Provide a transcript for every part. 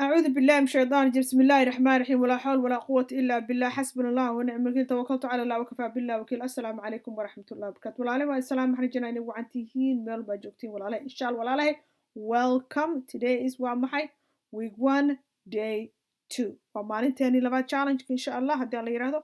أعوذ بالله من الشيطان الرجيم بسم الله الرحمن الرحيم ولا حول ولا قوة إلا بالله حسبنا الله ونعم الوكيل توكلت على الله وكفى بالله وكيل السلام عليكم ورحمة الله وبركاته ولا السلام محن جناين وعنتيهين ميل باجوكتين ولا إن شاء الله ولا welcome today is ومحي week 1 day 2 ومالين تاني لبا challenge إن شاء الله هدي الله يرهدو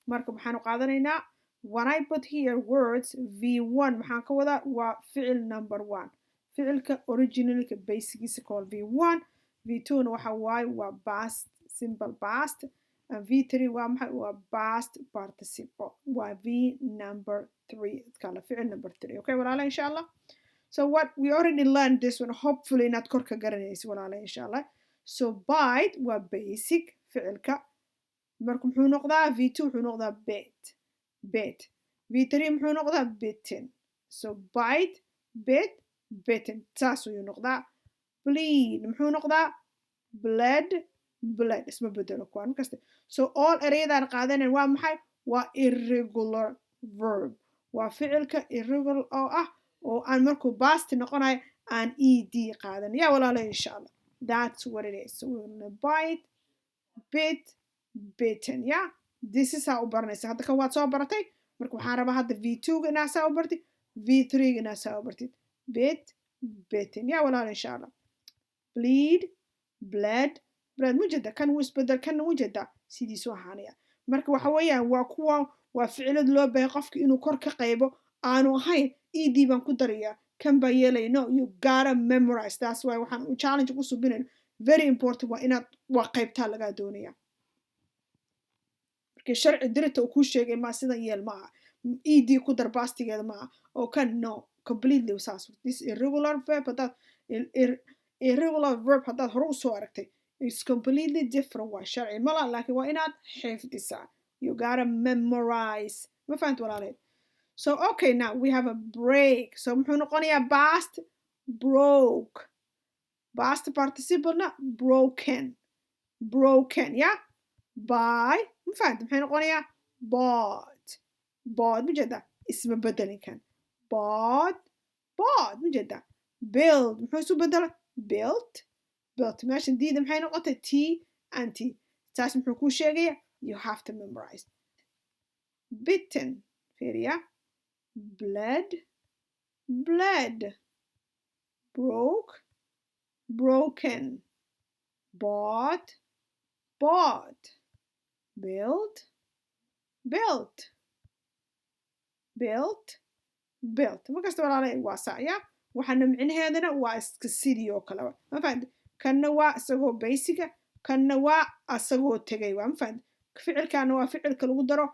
مركب محانو قادرينا when I put here words V1 محان كودا وفعل number 1 فعل originally basic called V1 V2 waxa waaye waa past simple past and V3 waa maxay waa past participle waa V number 3 kala ficil number 3 okay walaalahay insha Allah so what we already learned this one hopefully inaad kor ka garanayso walaalahay insha Allah so bite waa basic ficilka marka muxuu noqdaa V2 wuxuu noqdaa bit V3 muxuu noqdaa bitten so bite bit bitten taas ayuu noqdaa bleed muxuu noqdaa bled isma bedelo kuwaan markasta so all ereyadaan qaadanan waa maxay waa irregular verb waa ficilka irregular oo ah oo aan markuu past noqonayo aan ed qaadan yaa walaalahay insha Allah that's what it is so we're gonna bite bit bitten yeah this is how u baranaysa hadda kan waad soo baratay marka waxaan rabaa hadda V2 ga inaa saa u bartid V3 ga inaa saa u bartid bit bitten yaa walaalahay insha Allah bleed bled mujada kan wuu isbedel kan wujada sidiisu ahaanaya marka waxa weeyaan waa kuwa waa ficilad loo baahay qofka inuu kor ka qaybo aanu ahayn ed baan ku daraya kan baa yeelay no you gotta memorize that's why waxaan u challenge ku subinayn very important waa inaad waa qaybtaa laga doonaya marka sharci dirta uu ku sheegay ma sidan yeel ma ed ku dar bastigeeda ma oo kan no completely saas this irregular verb that irregular verb haddaad hore usoo aragtay it's completely different waa sharci mala laakiin waa inaad xifdisaa you gotta memorize ma fahant walaalahay so okay now we have a break so muxuu noqonayaa past broke past participle na broken yeah by ma fahant muxuu noqonayaa bought ma jeeda isma bedelin kan bought ma jeeda build muxuu isu bedela built meeshan diida maxay noqotay T and T taas muxuu ku sheegaya you have to memorize bitten fiiriya bled broken bought built markasta walaalay waa saaya waxaana micnaheedana waa iska sidii oo kale ma fahanta kanna waa isagoo basica kanna waa asagoo tegay waa ma fahanta ficilkaana waa ficilka lagu daro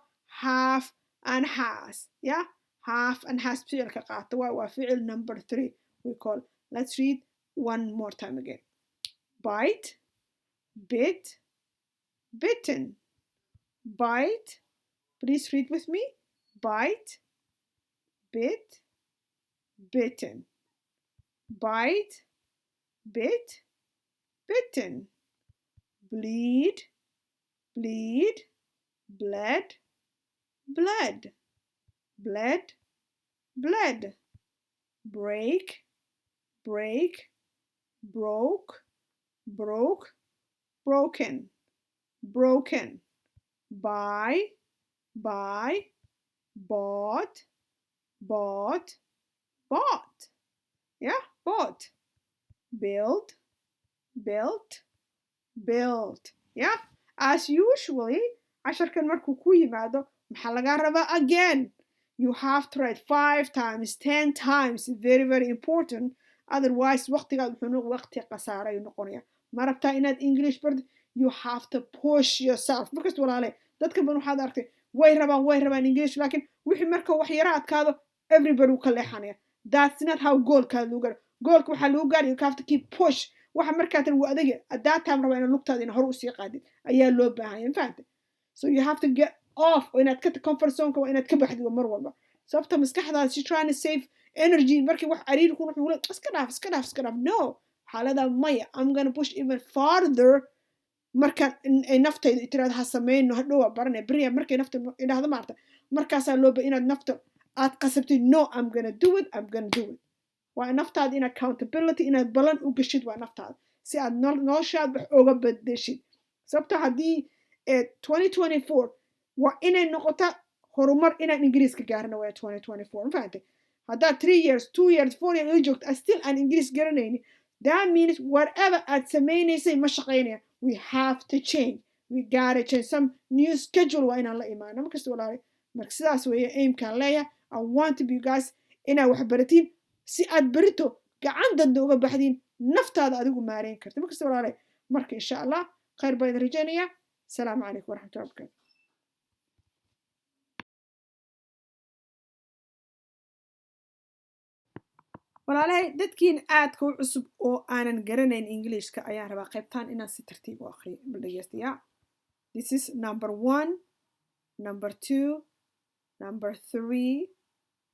half and has yeah half and has ficilka qaata waa ficil number 3 we call let's read one more time again bite bit bitten bite please read with me bite bit bitten bite bit bitten bleed bled break broke broken buy bought yeah bought built yeah as usually casharkan markuu ku yimaado maxaa laga rabaa again you have to write 5 times 10 times very very important otherwise waqtigaad wuxuu waqti qasaara ayuu noqonaya ma rabtaa inaad English bartid you have to push yourself markas walaale dadka ban waxaad aragtay way rabaan English laakiin wixii marka wax yara adkaado everybody ka leexanaya that's not how goalka lagu gaaro goalka waxa lagu gaaro you have to keep push waxa markaa tan waa adiga at that time rabaa inaad lugtaada in hor u sii qaadid ayaa loo baahan yahay fahamtay so you have to get off inaad ka comfort zone ka waa inaad ka baxdid mar walba sababta maskaxdaada she trying to save energy markii wax cariir ku wuxuu iska dhaaf no xaalada maya I'm going to push even farther marka ay naftaydu tiraad ha sameeyno hadhow baranay bariya markay nafta idhaahdo maarta markaas loo baa inaad nafta aad qasabtid no I'm going to do it waa naftaada in accountability inaad balan u gashid waa naftaada si aad noloshaad wax uga bedeshid sababta haddii 2024 waa inay noqota horumar inaan ingiriiska gaarno waa 2024 ma fahantay haddaad 3 years 2 years 4 years ila joogto still aan ingiriis garanaynin that means whatever aad samaynaysay ma shaqaynaya we have to change we gotta change some new schedule waa inaan la imaano markasta walaalay marka sidaas weeye aimkaan leeyahay I want to be you guys inaa wax baratiin si aad berito gacan danda uga baxdiin naftaada adigu maareyn karta markasta walaalay marka insha allah khayr baa idin rajaynayaa asalaamu calaykum waraxmatullahi wabarakaatu walaalahay dadkiin aadka u cusub oo aanan garanayn ingiliishka ayaan rabaa qaybtaan inaan si tartiib u akhriyo bal dhegeystayaa this is number 1 number 2 number 3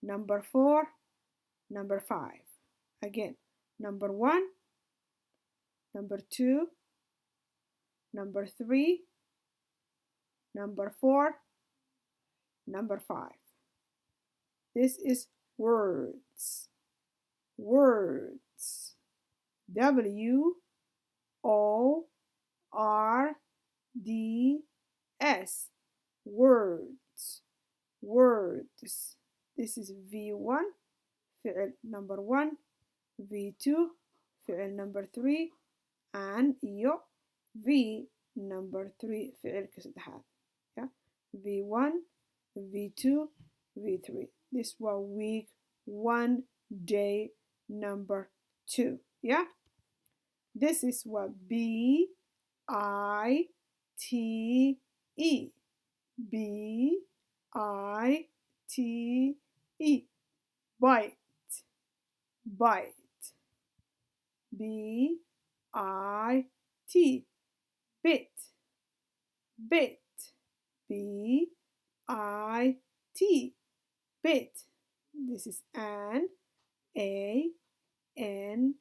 number 4 number 5 again number 1 number 2 number 3 number 4 number 5 this is words words WORDS words words this is V1 فعل number 1 V2 فعل number 3 and iyo V number 3 فعل كسدحات yeah? V1 V2 V3 this was week 1 day number 2 yeah this is what BITE BITE bite bite BIT bit bit BIT bit this is an AND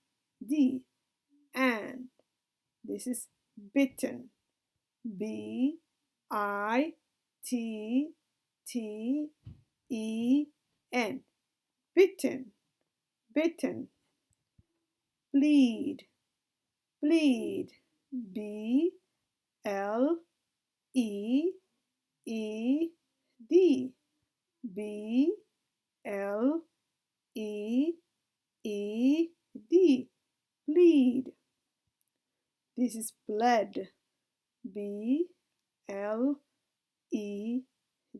and this is bitten BITTEN bitten bitten bleed bleed BLEED BLEED bleed this is bled BLEED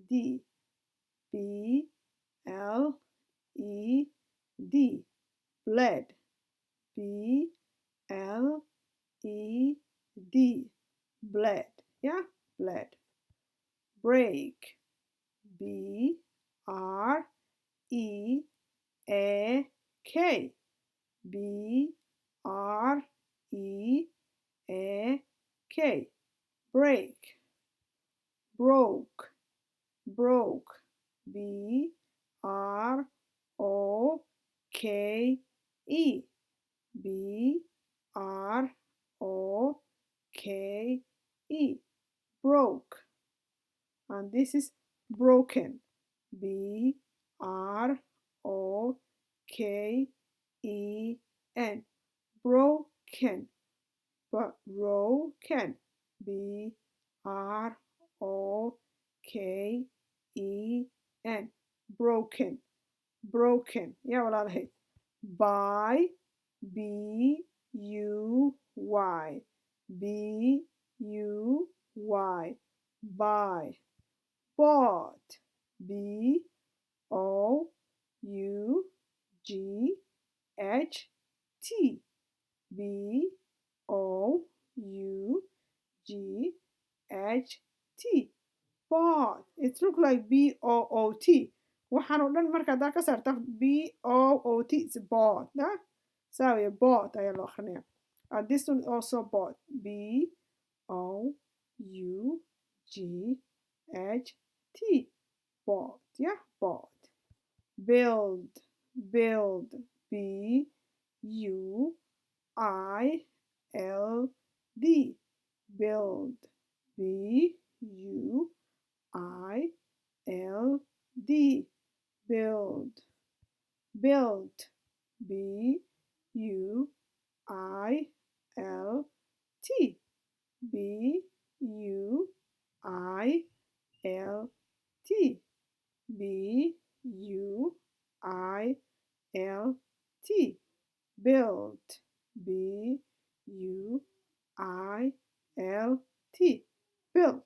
BLEED bled BLEED bled yeah bled break BREAK BREAK break broke broke BROKE BROKE broke and this is broken BROKEN broken but broken BROKEN broken broken yeah walaalahay buy BUY BUY buy bought BOUGHT BOUGHT bought it looks like BOOT waxaan oo dhan marka haddaa ka saarta BOOT is bought saawiya bought ayaa loo akhrinayaa and this one also bought BOUGHT bought yeah bought build build BUILD build BUILD build built BUILT L T. B U I L T. B U I L T. Build. B U I L T. Built.